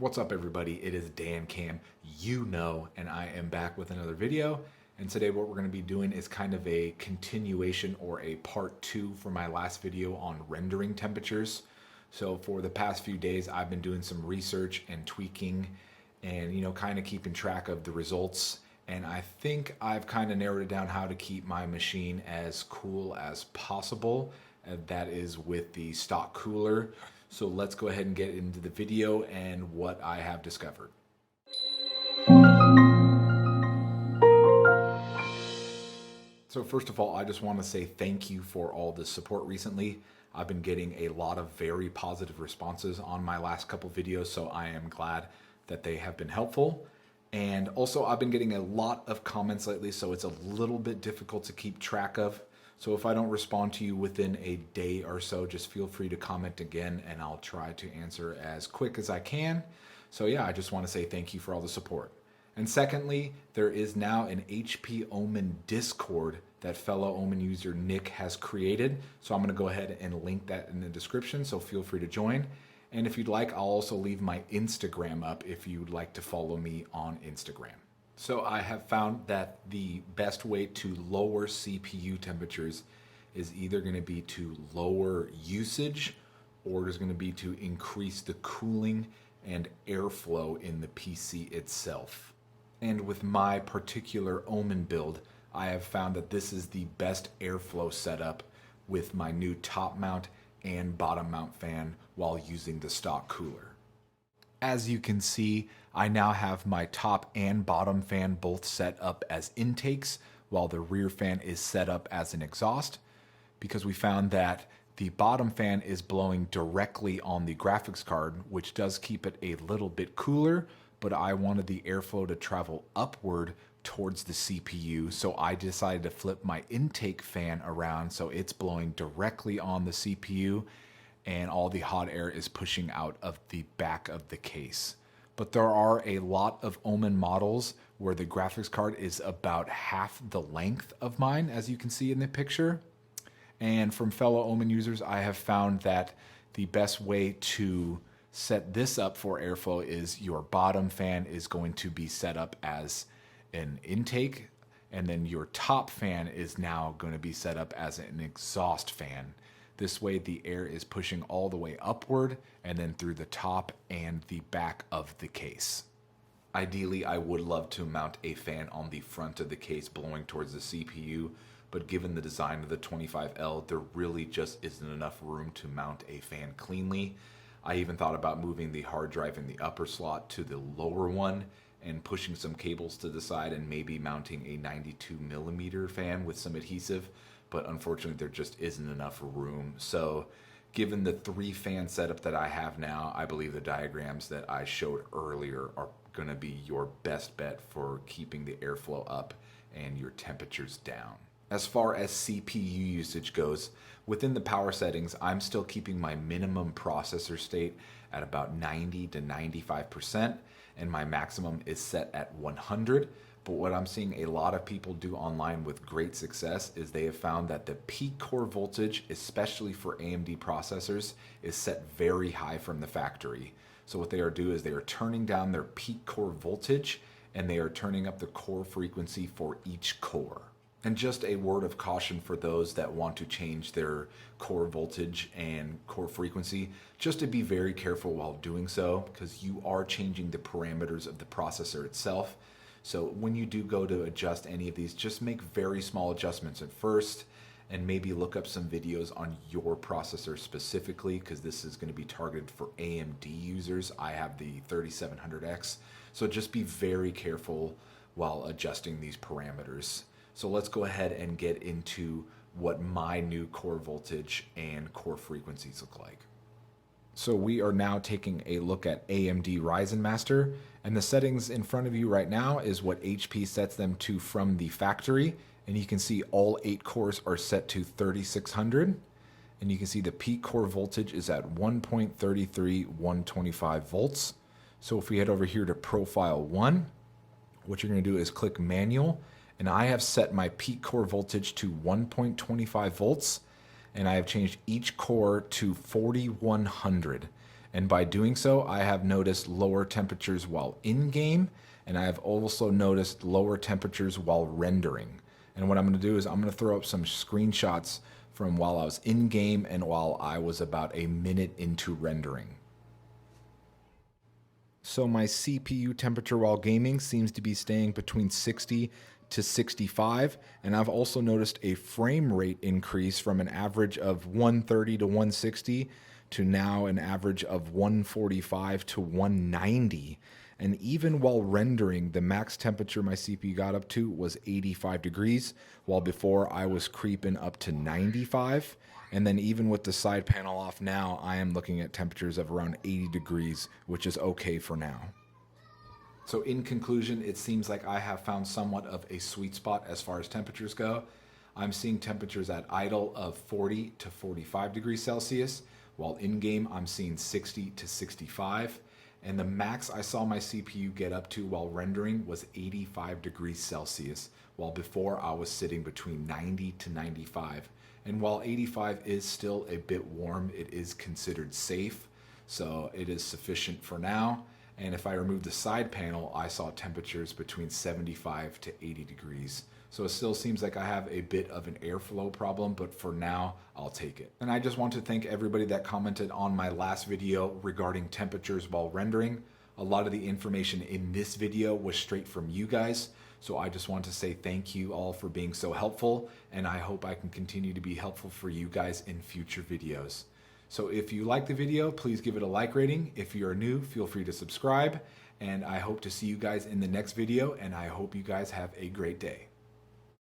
What's up, everybody? It is Dankamyouknow, and I am back with another video. And today what we're going to be doing is kind of a continuation or a part 2 for my last video on rendering temperatures. So for the past few days, I've been doing some research and tweaking and, kind of keeping track of the results. And I think I've kind of narrowed it down how to keep my machine as cool as possible. And that is with the stock cooler. So let's go ahead and get into the video and what I have discovered. So first of all, I just want to say thank you for all the support recently. I've been getting a lot of very positive responses on my last couple videos, so I am glad that they have been helpful. And also I've been getting a lot of comments lately, so it's a little bit difficult to keep track of. So if I don't respond to you within a day or so, just feel free to comment again and I'll try to answer as quick as I can. So yeah, I just want to say thank you for all the support. And secondly, there is now an HP Omen Discord that fellow Omen user Nick has created. So I'm going to go ahead and link that in the description, so feel free to join. And if you'd like, I'll also leave my Instagram up if you'd like to follow me on Instagram. So I have found that the best way to lower CPU temperatures is either going to be to lower usage or is going to be to increase the cooling and airflow in the PC itself. And with my particular Omen build, I have found that this is the best airflow setup with my new top mount and bottom mount fan while using the stock cooler. As you can see, I now have my top and bottom fan both set up as intakes, while the rear fan is set up as an exhaust, because we found that the bottom fan is blowing directly on the graphics card, which does keep it a little bit cooler, but I wanted the airflow to travel upward towards the CPU, so I decided to flip my intake fan around so it's blowing directly on the CPU and all the hot air is pushing out of the back of the case. But there are a lot of Omen models where the graphics card is about half the length of mine, as you can see in the picture. And from fellow Omen users, I have found that the best way to set this up for airflow is your bottom fan is going to be set up as an intake, and then your top fan is now going to be set up as an exhaust fan. This way the air is pushing all the way upward and then through the top and the back of the case. Ideally, I would love to mount a fan on the front of the case blowing towards the CPU, but given the design of the 25L, there really just isn't enough room to mount a fan cleanly. I even thought about moving the hard drive in the upper slot to the lower one and pushing some cables to the side and maybe mounting a 92mm fan with some adhesive, but unfortunately there just isn't enough room. So given the 3-fan setup that I have now, I believe the diagrams that I showed earlier are going to be your best bet for keeping the airflow up and your temperatures down. As far as CPU usage goes, within the power settings, I'm still keeping my minimum processor state at about 90 to 95%, and my maximum is set at 100. But what I'm seeing a lot of people do online with great success is they have found that the peak core voltage, especially for AMD processors, is set very high from the factory. So what they are doing is they are turning down their peak core voltage and they are turning up the core frequency for each core. And just a word of caution for those that want to change their core voltage and core frequency, just to be very careful while doing so, because you are changing the parameters of the processor itself. So when you do go to adjust any of these, just make very small adjustments at first and maybe look up some videos on your processor specifically, because this is going to be targeted for AMD users. I have the 3700X, so just be very careful while adjusting these parameters. So let's go ahead and get into what my new core voltage and core frequencies look like. So we are now taking a look at AMD Ryzen Master, and the settings in front of you right now is what HP sets them to from the factory, and you can see all 8 cores are set to 3600, and you can see the peak core voltage is at 1.33 125 volts. So if we head over here to profile 1, what you're going to do is click manual, and I have set my peak core voltage to 1.25 volts, and I have changed each core to 4100. And by doing so, I have noticed lower temperatures while in game, and I have also noticed lower temperatures while rendering. And what I'm going to do is I'm going to throw up some screenshots from while I was in game and while I was about a minute into rendering. So my CPU temperature while gaming seems to be staying between 60 to 65, and I've also noticed a frame rate increase from an average of 130 to 160 to now an average of 145 to 190. And even while rendering, the max temperature my CPU got up to was 85 degrees, while before I was creeping up to 95. And then even with the side panel off now, I am looking at temperatures of around 80 degrees, which is okay for now. So in conclusion, it seems like I have found somewhat of a sweet spot as far as temperatures go. I'm seeing temperatures at idle of 40 to 45 degrees Celsius, while in-game I'm seeing 60 to 65. And the max I saw my CPU get up to while rendering was 85 degrees Celsius, while before I was sitting between 90 to 95. And while 85 is still a bit warm, it is considered safe, so it is sufficient for now. And if I remove the side panel, I saw temperatures between 75 to 80 degrees. So it still seems like I have a bit of an airflow problem, but for now, I'll take it. And I just want to thank everybody that commented on my last video regarding temperatures while rendering. A lot of the information in this video was straight from you guys. So I just want to say thank you all for being so helpful, and I hope I can continue to be helpful for you guys in future videos. So if you like the video, please give it a like rating. If you're new, feel free to subscribe, and I hope to see you guys in the next video, and I hope you guys have a great day.